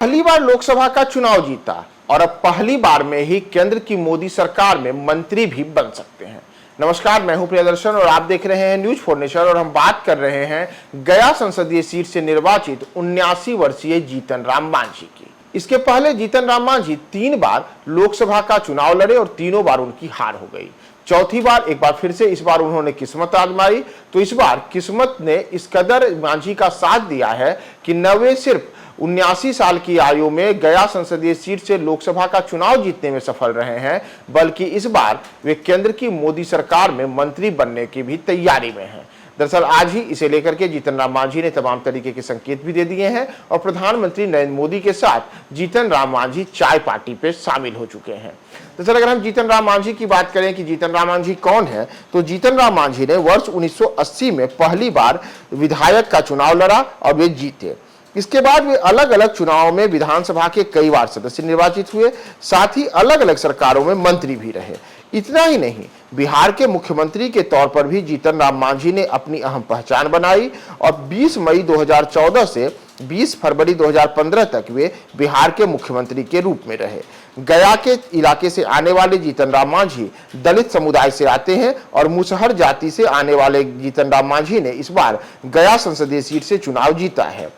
पहली बार लोकसभा का चुनाव जीता और अब पहली बार में ही केंद्र की मोदी सरकार में मंत्री भी बन सकते हैं। नमस्कार, मैं हूं प्रियदर्शन और आप देख रहे हैं न्यूज फॉर नेशन और हम बात कर रहे हैं गया संसदीय सीट से निर्वाचित 79 वर्षीय जीतन राम मांझी की। इसके पहले जीतन राम मांझी 3 बार लोकसभा का चुनाव लड़े और तीनों बार उनकी हार हो गई। चौथी बार एक बार फिर से इस बार उन्होंने किस्मत आजमाई, तो इस बार किस्मत ने इस कदर मांझी का साथ दिया है कि न वे सिर्फ 79 साल की आयु में गया संसदीय सीट से लोकसभा का चुनाव जीतने में सफल रहे हैं, बल्कि इस बार वे केंद्र की मोदी सरकार में मंत्री बनने की भी तैयारी में हैं। दरअसल आज ही इसे लेकर के जीतन राम मांझी ने तमाम तरीके के संकेत भी दे दिए हैं और प्रधानमंत्री नरेंद्र मोदी के साथ जीतन राम मांझी चाय पार्टी पे शामिल हो चुके हैं। दरअसल अगर हम जीतन राम मांझी की बात करें कि जीतन राम मांझी कौन है, तो जीतन राम मांझी ने वर्ष 1980 में पहली बार विधायक का चुनाव लड़ा और वे जीते। इसके बाद वे अलग अलग चुनावों में विधानसभा के कई बार सदस्य निर्वाचित हुए, साथ ही अलग अलग सरकारों में मंत्री भी रहे। इतना ही नहीं, बिहार के मुख्यमंत्री के तौर पर भी जीतन राम मांझी ने अपनी अहम पहचान बनाई और 20 मई 2014 से 20 फरवरी 2015 तक वे बिहार के मुख्यमंत्री के रूप में रहे। गया के इलाके से आने वाले जीतन राम मांझी दलित समुदाय से आते हैं और मुसहर जाति से आने वाले जीतन राम मांझी ने इस बार गया संसदीय सीट से चुनाव जीता है।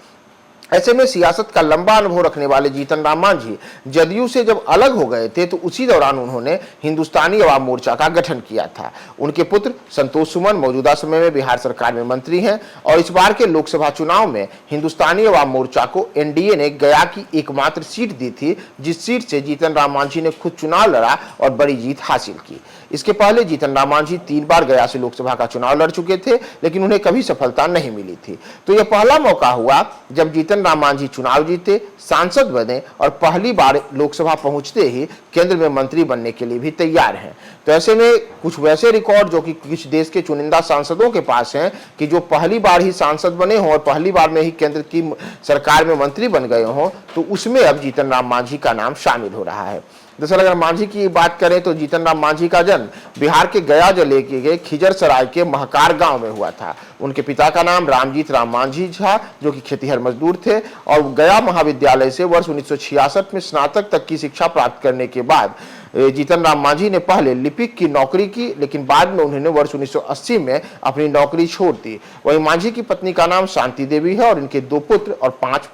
ऐसे में सियासत का लंबा अनुभव रखने वाले जीतन राम मांझी जदयू से जब अलग हो गए थे तो उसी दौरान उन्होंने हिंदुस्तानी अवाम मोर्चा का गठन किया था। उनके पुत्र संतोष सुमन मौजूदा समय में बिहार सरकार में मंत्री हैं और इस बार के लोकसभा चुनाव में हिंदुस्तानी अवाम मोर्चा को एनडीए ने गया की एकमात्र सीट दी थी, जिस सीट से जीतन राम मांझी ने खुद चुनाव लड़ा और बड़ी जीत हासिल की। इसके पहले जीतन राम मांझी 3 बार गया से लोकसभा का चुनाव लड़ चुके थे, लेकिन उन्हें कभी सफलता नहीं मिली थी। तो यह पहला मौका हुआ जब जीतन राम मांझी चुनाव जीते, सांसद बने और पहली बार लोकसभा पहुंचते ही केंद्र में मंत्री बनने के लिए भी तैयार हैं। तो ऐसे में कुछ वैसे रिकॉर्ड जो कि कुछ देश के चुनिंदा सांसदों के पास हैं कि जो पहली बार ही सांसद बने हों और पहली बार में ही केंद्र की सरकार में मंत्री बन गए हों, तो उसमें अब जीतन राम मांझी का नाम शामिल हो रहा है। दरअसल अगर मांझी की बात करें तो जीतन राम मांझी का जन्म बिहार के गया जिले के खिजरसराय के महकार गांव में हुआ था। उनके पिता का नाम रामजीत राम मांझी था, जो कि खेतीहर मजदूर थे और गया महाविद्यालय से वर्ष 1966 में स्नातक तक की शिक्षा प्राप्त करने के बाद जीतन राम मांझी ने पहले लिपिक की नौकरी की, लेकिन बाद में उन्होंने वर्ष 1980 में अपनी नौकरी छोड़ दी। वहीं मांझी की पत्नी का नाम शांति देवी है और इनके 2 पुत्र और 5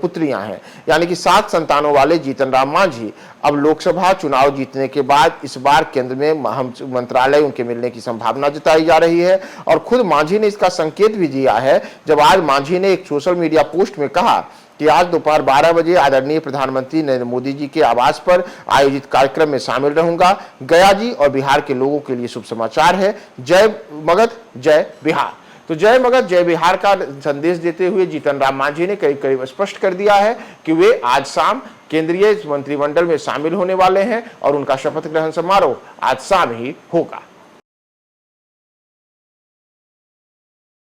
पुत्रियां हैं, यानी कि 7 संतानों वाले जीतन राम मांझी अब लोकसभा चुनाव जीतने के बाद इस बार केंद्र में अहम मंत्रालय उनके मिलने की संभावना जताई जा रही है। और खुद मांझी ने इसका संकेत भी दिया है जब आज मांझी ने एक सोशल मीडिया पोस्ट में कहा कि आज दोपहर 12 बजे आदरणीय प्रधानमंत्री नरेंद्र मोदी जी के आवास पर आयोजित कार्यक्रम में शामिल रहूंगा। गया जी और बिहार के लोगों के लिए शुभ समाचार है। जय मगध, जय बिहार। तो जय मगध जय बिहार का संदेश देते हुए जीतन राम मांझी ने करीब करीब स्पष्ट कर दिया है कि वे आज शाम केंद्रीय मंत्रिमंडल में शामिल होने वाले हैं और उनका शपथ ग्रहण समारोह आज शाम ही होगा।